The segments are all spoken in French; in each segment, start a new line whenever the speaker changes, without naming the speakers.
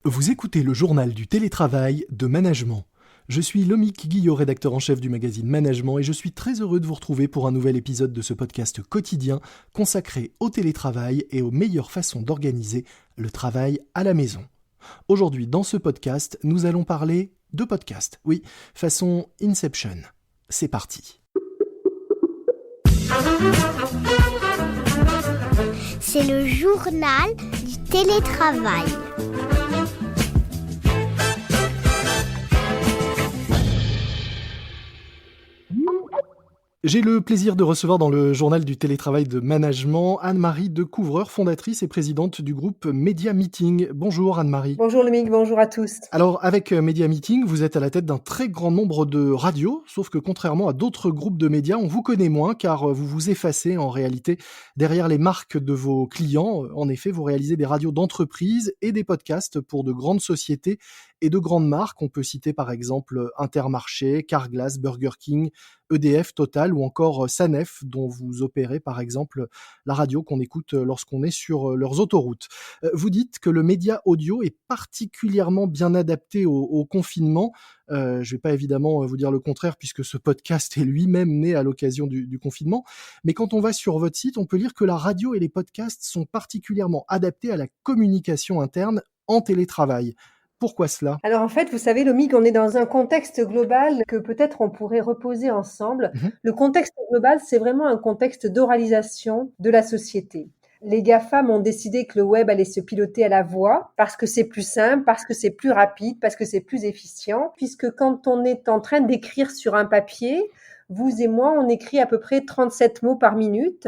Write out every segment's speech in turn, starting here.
Vous écoutez le journal du télétravail de Management. Je suis Lomique Guillot, rédacteur en chef du magazine Management, et je suis très heureux de vous retrouver pour un nouvel épisode de ce podcast quotidien consacré au télétravail et aux meilleures façons d'organiser le travail à la maison. Aujourd'hui, dans ce podcast, nous allons parler de podcast. Oui, façon Inception. C'est parti.
C'est le journal du télétravail.
J'ai le plaisir de recevoir dans le journal du télétravail de Management Anne-Marie Decouvreur, fondatrice et présidente du groupe Media Meeting. Bonjour Anne-Marie.
Bonjour Lomique, bonjour à tous.
Alors avec Media Meeting, vous êtes à la tête d'un très grand nombre de radios, sauf que contrairement à d'autres groupes de médias, on vous connaît moins car vous vous effacez en réalité derrière les marques de vos clients. En effet, vous réalisez des radios d'entreprise et des podcasts pour de grandes sociétés et de grandes marques. On peut citer par exemple Intermarché, Carglass, Burger King, EDF, Total ou encore Sanef, dont vous opérez par exemple la radio qu'on écoute lorsqu'on est sur leurs autoroutes. Vous dites que le média audio est particulièrement bien adapté au confinement. Je ne vais pas évidemment vous dire le contraire puisque ce podcast est lui-même né à l'occasion du confinement. Mais quand on va sur votre site, on peut lire que la radio et les podcasts sont particulièrement adaptés à la communication interne en télétravail. Pourquoi cela ?
Alors en fait, vous savez Lomique, on est dans un contexte global que peut-être on pourrait reposer ensemble. Le contexte global, c'est vraiment un contexte d'oralisation de la société. Les GAFAM ont décidé que le web allait se piloter à la voix parce que c'est plus simple, parce que c'est plus rapide, parce que c'est plus efficient. Puisque quand on est en train d'écrire sur un papier, vous et moi, on écrit à peu près 37 mots par minute.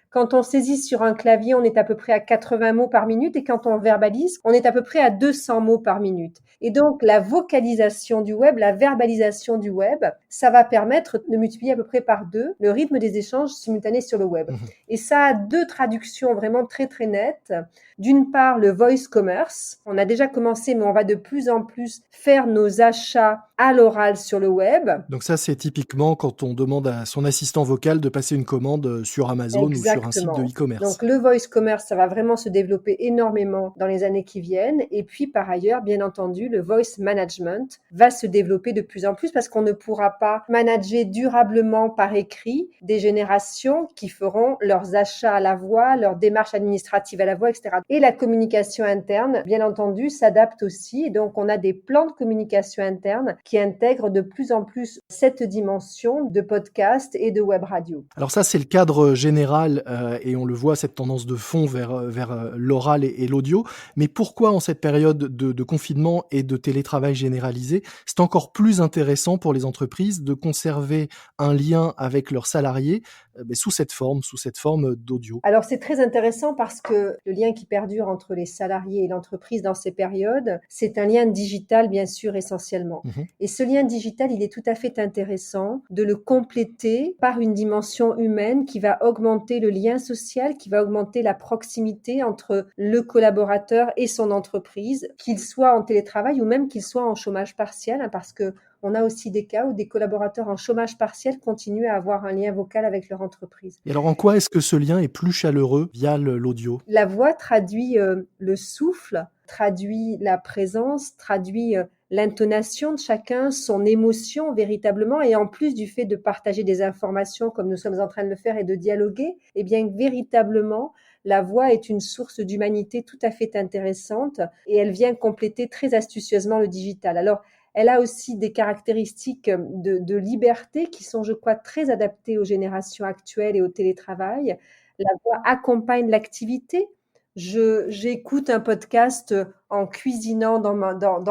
Quand on saisit sur un clavier, on est à peu près à 80 mots par minute et quand on verbalise, on est à peu près à 200 mots par minute. Et donc, la vocalisation du web, la verbalisation du web, ça va permettre de multiplier à peu près par 2 le rythme des échanges simultanés sur le web. Et ça a 2 traductions vraiment très très nettes. D'une part, le voice commerce. On a déjà commencé, mais on va de plus en plus faire nos achats à l'oral sur le web.
Donc ça, c'est typiquement quand on demande à son assistant vocal de passer une commande sur Amazon ou sur un site de e-commerce.
Donc le voice commerce, ça va vraiment se développer énormément dans les années qui viennent. Et puis par ailleurs, bien entendu, le voice management va se développer de plus en plus parce qu'on ne pourra pas manager durablement par écrit des générations qui feront leurs achats à la voix, leurs démarches administratives à la voix, etc. Et la communication interne, bien entendu, s'adapte aussi. Et donc on a des plans de communication interne qui intègrent de plus en plus cette dimension de podcast et de web radio.
Alors ça, c'est le cadre général et on le voit, cette tendance de fond vers l'oral et l'audio. Mais pourquoi en cette période de confinement et de télétravail généralisé, c'est encore plus intéressant pour les entreprises de conserver un lien avec leurs salariés sous cette forme d'audio?
Alors c'est très intéressant parce que le lien qui perdure entre les salariés et l'entreprise dans ces périodes, c'est un lien digital bien sûr essentiellement. Et ce lien digital, il est tout à fait intéressant de le compléter par une dimension humaine qui va augmenter le lien social, qui va augmenter la proximité entre le collaborateur et son entreprise, qu'il soit en télétravail ou même qu'il soit en chômage partiel, parce que on a aussi des cas où des collaborateurs en chômage partiel continuent à avoir un lien vocal avec leur entreprise.
Et alors en quoi est-ce que ce lien est plus chaleureux via l'audio ?
La voix traduit le souffle, traduit la présence, traduit l'intonation de chacun, son émotion véritablement, et en plus du fait de partager des informations comme nous sommes en train de le faire et de dialoguer, eh bien véritablement, la voix est une source d'humanité tout à fait intéressante et elle vient compléter très astucieusement le digital. Alors, elle a aussi des caractéristiques de liberté qui sont, je crois, très adaptées aux générations actuelles et au télétravail. La voix accompagne l'activité. J'écoute un podcast en cuisinant dans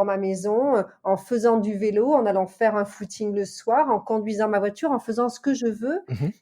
ma maison, en faisant du vélo, en allant faire un footing le soir, en conduisant ma voiture, en faisant ce que je veux.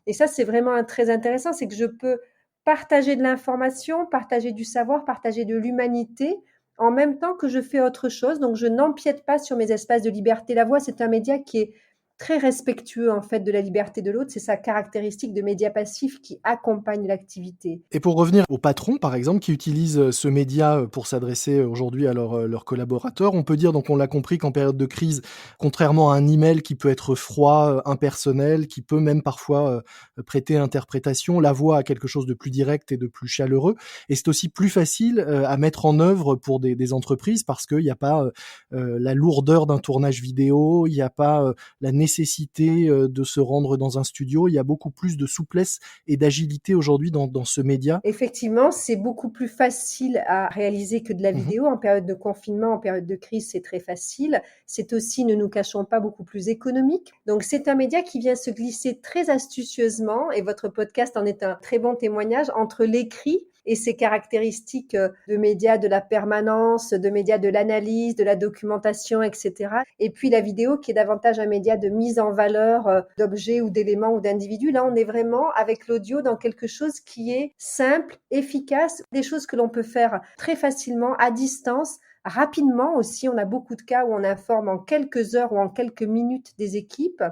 Et ça, c'est vraiment très intéressant, c'est que je peux partager de l'information, partager du savoir, partager de l'humanité, en même temps que je fais autre chose. Donc, je n'empiète pas sur mes espaces de liberté. La voix, c'est un média qui est très respectueux en fait de la liberté de l'autre. C'est sa caractéristique de média passif qui accompagne l'activité.
Et pour revenir aux patrons, par exemple, qui utilisent ce média pour s'adresser aujourd'hui à leurs collaborateurs, on peut dire, donc on l'a compris, qu'en période de crise, contrairement à un email qui peut être froid, impersonnel, qui peut même parfois prêter interprétation, la voix a quelque chose de plus direct et de plus chaleureux. Et c'est aussi plus facile à mettre en œuvre pour des entreprises parce qu'il n'y a pas la lourdeur d'un tournage vidéo, il n'y a pas la nécessité de se rendre dans un studio, il y a beaucoup plus de souplesse et d'agilité aujourd'hui dans ce média.
Effectivement, c'est beaucoup plus facile à réaliser que de la vidéo. En période de confinement, en période de crise, c'est très facile. C'est aussi, ne nous cachons pas, beaucoup plus économique. Donc, c'est un média qui vient se glisser très astucieusement, et votre podcast en est un très bon témoignage, entre l'écrit et ses caractéristiques de médias de la permanence, de médias de l'analyse, de la documentation, etc. Et puis la vidéo qui est davantage un média de mise en valeur d'objets ou d'éléments ou d'individus. Là, on est vraiment avec l'audio dans quelque chose qui est simple, efficace, des choses que l'on peut faire très facilement à distance, rapidement aussi. On a beaucoup de cas où on informe en quelques heures ou en quelques minutes des équipes.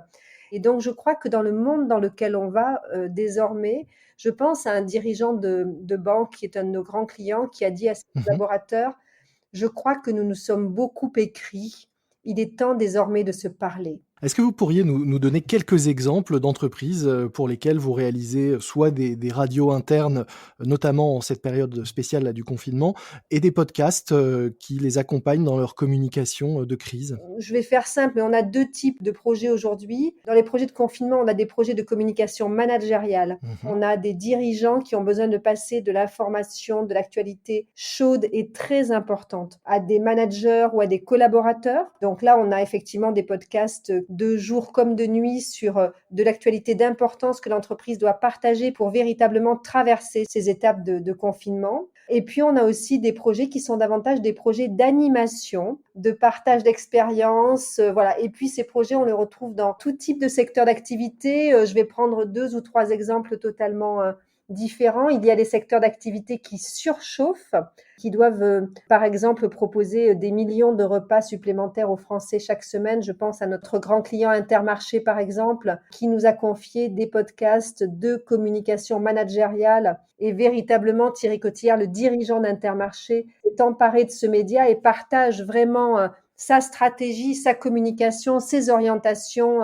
Et donc, je crois que dans le monde dans lequel on va désormais, je pense à un dirigeant de banque qui est un de nos grands clients qui a dit à ses collaborateurs, je crois que nous nous sommes beaucoup écrits. Il est temps désormais de se parler.
Est-ce que vous pourriez nous donner quelques exemples d'entreprises pour lesquelles vous réalisez soit des radios internes, notamment en cette période spéciale là, du confinement, et des podcasts qui les accompagnent dans leur communication de crise?
Je vais faire simple, mais on a 2 types de projets aujourd'hui. Dans les projets de confinement, on a des projets de communication managériale. On a des dirigeants qui ont besoin de passer de l'information, de l'actualité chaude et très importante à des managers ou à des collaborateurs. Donc là, on a effectivement des podcasts de jour comme de nuit sur de l'actualité d'importance que l'entreprise doit partager pour véritablement traverser ces étapes de confinement. Et puis, on a aussi des projets qui sont davantage des projets d'animation, de partage d'expériences, voilà. Et puis, ces projets, on les retrouve dans tout type de secteur d'activité. Je vais prendre 2 ou 3 exemples totalement différents. Il y a des secteurs d'activité qui surchauffent, qui doivent, par exemple, proposer des millions de repas supplémentaires aux Français chaque semaine. Je pense à notre grand client Intermarché, par exemple, qui nous a confié des podcasts de communication managériale. Et véritablement, Thierry Cotillard, le dirigeant d'Intermarché, est emparé de ce média et partage vraiment sa stratégie, sa communication, ses orientations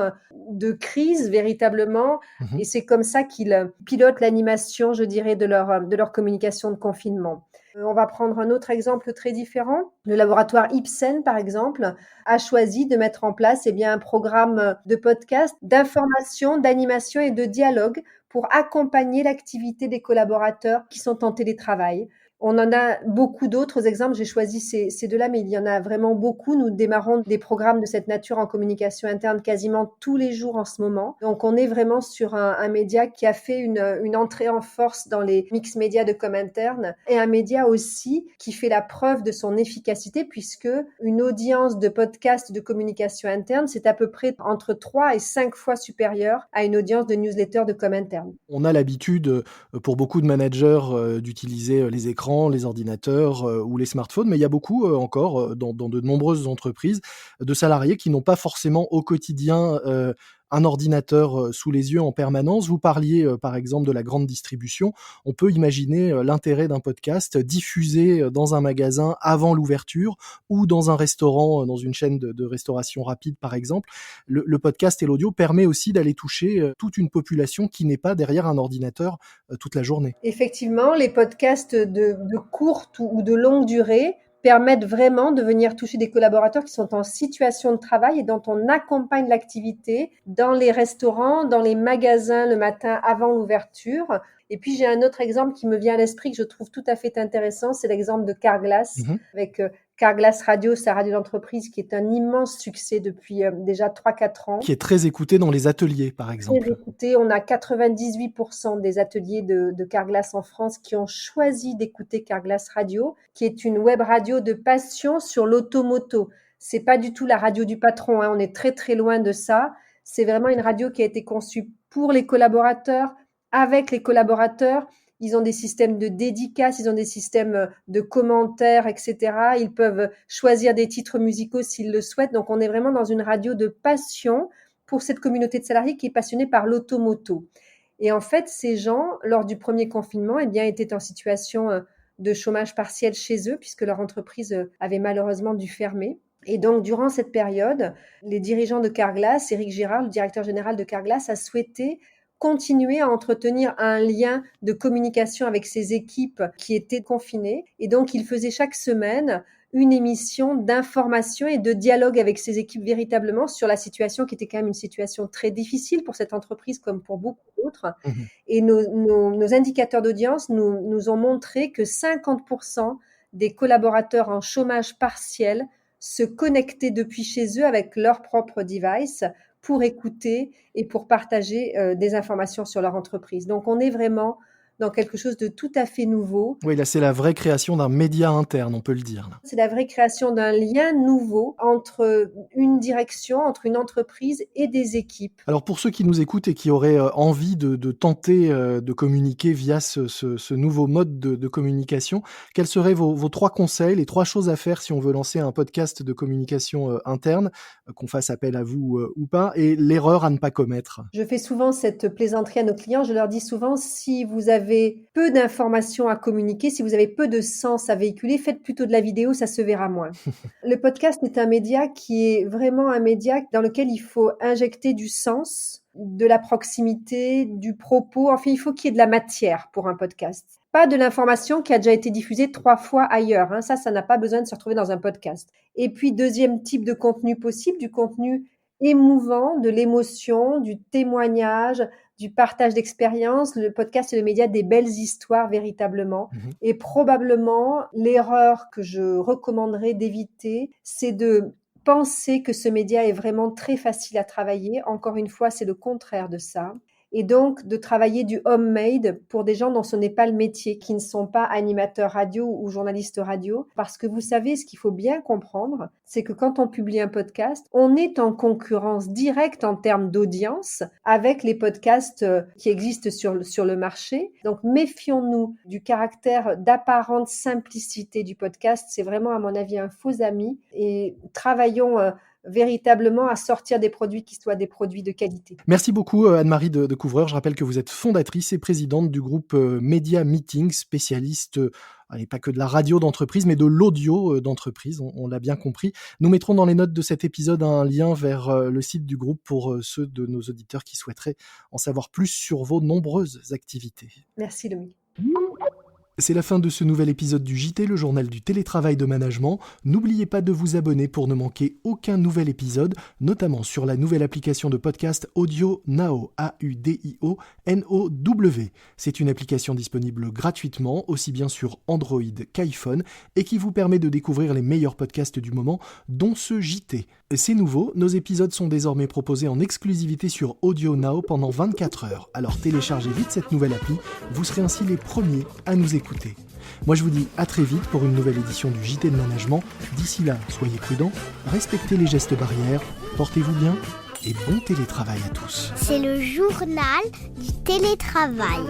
de crise véritablement. Et c'est comme ça qu'il pilote l'animation, je dirais, de leur communication de confinement. On va prendre un autre exemple très différent. Le laboratoire Ipsen, par exemple, a choisi de mettre en place un programme de podcast, d'information, d'animation et de dialogue pour accompagner l'activité des collaborateurs qui sont en télétravail. On en a beaucoup d'autres exemples. J'ai choisi ces 2-là, mais il y en a vraiment beaucoup. Nous démarrons des programmes de cette nature en communication interne quasiment tous les jours en ce moment. Donc, on est vraiment sur un média qui a fait une entrée en force dans les mix médias de Cominterne et un média aussi qui fait la preuve de son efficacité puisque une audience de podcast de communication interne, c'est à peu près entre 3 et 5 fois supérieure à une audience de newsletter de Cominterne.
On a l'habitude, pour beaucoup de managers, d'utiliser les écrans, les ordinateurs ou les smartphones, mais il y a beaucoup encore dans de nombreuses entreprises de salariés qui n'ont pas forcément au quotidien un ordinateur sous les yeux en permanence. Vous parliez par exemple de la grande distribution. On peut imaginer l'intérêt d'un podcast diffusé dans un magasin avant l'ouverture ou dans un restaurant, dans une chaîne de restauration rapide par exemple. Le podcast et l'audio permet aussi d'aller toucher toute une population qui n'est pas derrière un ordinateur toute la journée.
Effectivement, les podcasts de courte ou de longue durée permettent vraiment de venir toucher des collaborateurs qui sont en situation de travail et dont on accompagne l'activité dans les restaurants, dans les magasins le matin avant l'ouverture. Et puis, j'ai un autre exemple qui me vient à l'esprit que je trouve tout à fait intéressant, c'est l'exemple de Carglass, avec Carglass Radio, sa radio d'entreprise, qui est un immense succès depuis déjà 3-4 ans.
Qui est très écouté dans les ateliers, par exemple.
Très écouté. On a 98% des ateliers de Carglass en France qui ont choisi d'écouter Carglass Radio, qui est une web radio de passion sur l'automoto. C'est pas du tout la radio du patron, on est très très loin de ça. C'est vraiment une radio qui a été conçue pour les collaborateurs, avec les collaborateurs. Ils ont des systèmes de dédicaces, ils ont des systèmes de commentaires, etc. Ils peuvent choisir des titres musicaux s'ils le souhaitent. Donc, on est vraiment dans une radio de passion pour cette communauté de salariés qui est passionnée par l'automoto. Et en fait, ces gens, lors du premier confinement, étaient en situation de chômage partiel chez eux, puisque leur entreprise avait malheureusement dû fermer. Et donc, durant cette période, les dirigeants de Carglass, Éric Girard, le directeur général de Carglass, a souhaité continuer à entretenir un lien de communication avec ses équipes qui étaient confinées. Et donc, il faisait chaque semaine une émission d'information et de dialogue avec ses équipes véritablement sur la situation qui était quand même une situation très difficile pour cette entreprise comme pour beaucoup d'autres. Mmh. Et nos indicateurs d'audience nous ont montré que 50% des collaborateurs en chômage partiel se connectaient depuis chez eux avec leur propre device pour écouter et pour partager des informations sur leur entreprise. Donc, on est vraiment dans quelque chose de tout à fait nouveau.
Oui, là, c'est la vraie création d'un média interne, on peut le dire. Là.
C'est la vraie création d'un lien nouveau entre une direction, entre une entreprise et des équipes.
Alors, pour ceux qui nous écoutent et qui auraient envie de tenter de communiquer via ce nouveau mode de communication, quels seraient vos 3 conseils, les 3 choses à faire si on veut lancer un podcast de communication interne, qu'on fasse appel à vous ou pas, et l'erreur à ne pas commettre?
Je fais souvent cette plaisanterie à nos clients. Je leur dis souvent, si vous avez peu d'informations à communiquer, si vous avez peu de sens à véhiculer, faites plutôt de la vidéo, ça se verra moins. Le podcast est un média qui est vraiment un média dans lequel il faut injecter du sens, de la proximité, du propos. Enfin, il faut qu'il y ait de la matière pour un podcast. Pas de l'information qui a déjà été diffusée 3 fois ailleurs. Hein. Ça n'a pas besoin de se retrouver dans un podcast. Et puis, deuxième type de contenu possible, du contenu émouvant, de l'émotion, du témoignage, du partage d'expériences. Le podcast est le média des belles histoires véritablement. Mmh. Et probablement, l'erreur que je recommanderais d'éviter, c'est de penser que ce média est vraiment très facile à travailler. Encore une fois, c'est le contraire de ça. Et donc, de travailler du homemade pour des gens dont ce n'est pas le métier, qui ne sont pas animateurs radio ou journalistes radio. Parce que vous savez, ce qu'il faut bien comprendre, c'est que quand on publie un podcast, on est en concurrence directe en termes d'audience avec les podcasts qui existent sur le marché. Donc, méfions-nous du caractère d'apparente simplicité du podcast. C'est vraiment, à mon avis, un faux ami. Et travaillons véritablement à sortir des produits qui soient des produits de qualité.
Merci beaucoup Anne-Marie de Couvreur. Je rappelle que vous êtes fondatrice et présidente du groupe Media Meeting, spécialiste pas que de la radio d'entreprise, mais de l'audio d'entreprise, on l'a bien compris. Nous mettrons dans les notes de cet épisode un lien vers le site du groupe pour ceux de nos auditeurs qui souhaiteraient en savoir plus sur vos nombreuses activités.
Merci Lomi.
C'est la fin de ce nouvel épisode du JT, le journal du télétravail de management. N'oubliez pas de vous abonner pour ne manquer aucun nouvel épisode, notamment sur la nouvelle application de podcast Audio Now, AUDIO NOW. C'est une application disponible gratuitement, aussi bien sur Android qu'iPhone, et qui vous permet de découvrir les meilleurs podcasts du moment, dont ce JT. C'est nouveau, nos épisodes sont désormais proposés en exclusivité sur Audio Now pendant 24 heures. Alors téléchargez vite cette nouvelle appli, vous serez ainsi les premiers à nous écouter. Moi je vous dis à très vite pour une nouvelle édition du JT de Management. D'ici là, soyez prudents, respectez les gestes barrières, portez-vous bien et bon télétravail à tous.
C'est le journal du télétravail.